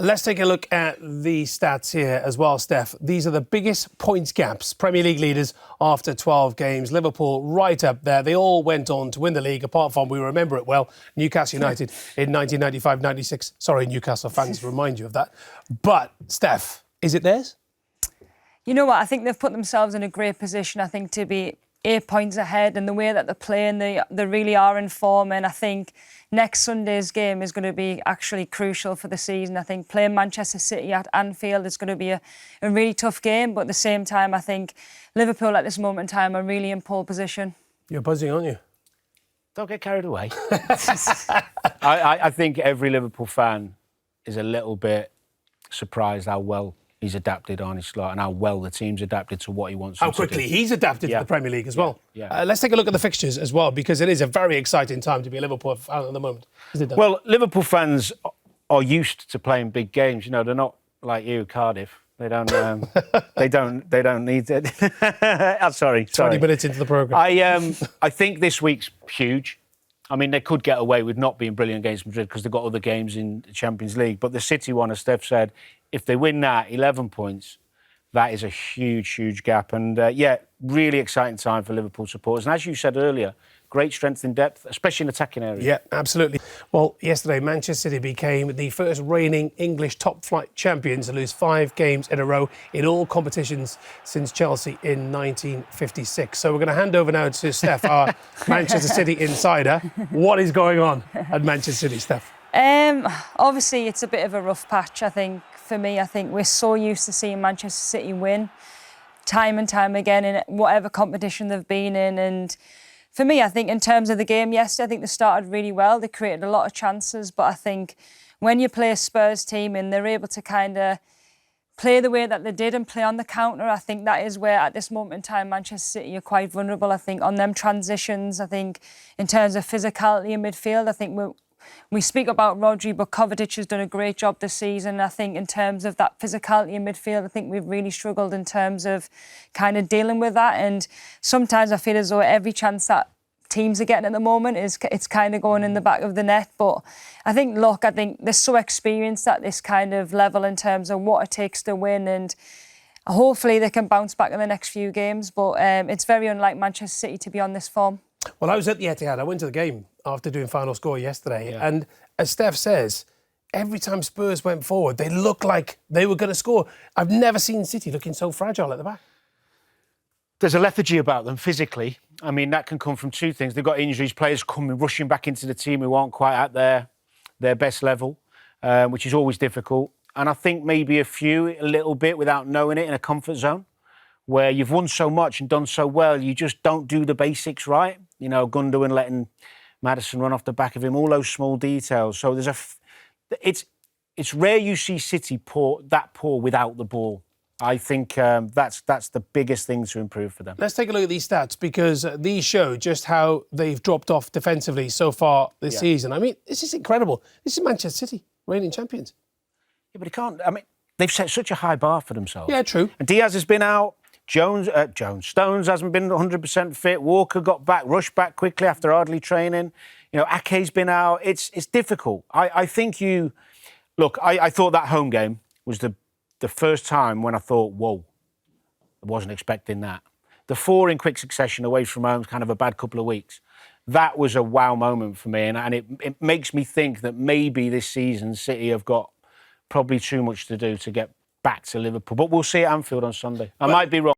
Let's take a look at the stats here as well, Steph. These are the biggest points gaps. Premier League leaders after 12 games. Liverpool right up there. They all went on to win the league, apart from, we remember it well, Newcastle United in 1995-96. Sorry, Newcastle fans, remind you of that. But, Steph, is it theirs? You know what? I think they've put themselves in a great position, I think, to be 8 points ahead, and the way that they're playing, they really are in form. And I think next Sunday's game is going to be actually crucial for the season. I think playing Manchester City at Anfield is going to be a really tough game, but at the same time, I think Liverpool at this moment in time are really in pole position. You're buzzing, aren't you? Don't get carried away. I think every Liverpool fan is a little bit surprised how well he's adapted on his slot and how well the team's adapted to what he wants. How quickly he's adapted to the Premier League as well. Yeah. Let's take a look at the fixtures as well, because it is a very exciting time to be a Liverpool fan at the moment. Isn't it? Well, Liverpool fans are used to playing big games. You know, they're not like you, Cardiff. They don't. They don't need it. Oh, sorry. 20 minutes into the programme. I think this week's huge. I mean, they could get away with not being brilliant against Madrid because they've got other games in the Champions League. But the City one, as Steph said, if they win that, 11 points, that is a huge, huge gap. And, really exciting time for Liverpool supporters. And as you said earlier, great strength in depth, especially in attacking areas. Yeah, absolutely. Well, yesterday, Manchester City became the first reigning English top-flight champions to lose 5 games in a row in all competitions since Chelsea in 1956. So we're going to hand over now to Steph, our Manchester City insider. What is going on at Manchester City, Steph? Obviously, it's a bit of a rough patch, I think. For me, I think we're so used to seeing Manchester City win time and time again in whatever competition they've been in. And for me, I think in terms of the game yesterday, I think they started really well. They created a lot of chances, but I think when you play a Spurs team and they're able to kind of play the way that they did and play on the counter, I think that is where, at this moment in time, Manchester City are quite vulnerable. I think on them transitions, I think in terms of physicality in midfield, I think we speak about Rodri, but Kovacic has done a great job this season. I think in terms of that physicality in midfield, I think we've really struggled in terms of kind of dealing with that. And sometimes I feel as though every chance that teams are getting at the moment it's kind of going in the back of the net. But I think they're so experienced at this kind of level in terms of what it takes to win, and hopefully they can bounce back in the next few games. But it's very unlike Manchester City to be on this form. Well, I was at the Etihad. I went to the game after doing Final Score yesterday. Yeah. And as Steph says, every time Spurs went forward, they looked like they were going to score. I've never seen City looking so fragile at the back. There's a lethargy about them physically. I mean, that can come from two things. They've got injuries, players coming, rushing back into the team who aren't quite at their best level, which is always difficult. And I think maybe a little bit without knowing it, in a comfort zone, where you've won so much and done so well, you just don't do the basics right. You know, Gundogan letting Maddison run off the back of him, all those small details. So it's rare you see City poor without the ball. I think that's the biggest thing to improve for them. Let's take a look at these stats, because these show just how they've dropped off defensively so far this season. I mean, this is incredible. This is Manchester City, reigning champions. Yeah, but it can't. I mean, they've set such a high bar for themselves. Yeah, true. And Diaz has been out. Stones hasn't been 100% fit. Walker got back, rushed back quickly after hardly training. You know, Ake's been out. It's difficult. I think I thought that home game was the first time when I thought, whoa, I wasn't expecting that. The 4 in quick succession away from home, kind of a bad couple of weeks. That was a wow moment for me, and it makes me think that maybe this season City have got probably too much to do to get back to Liverpool. But we'll see at Anfield on Sunday. I might be wrong.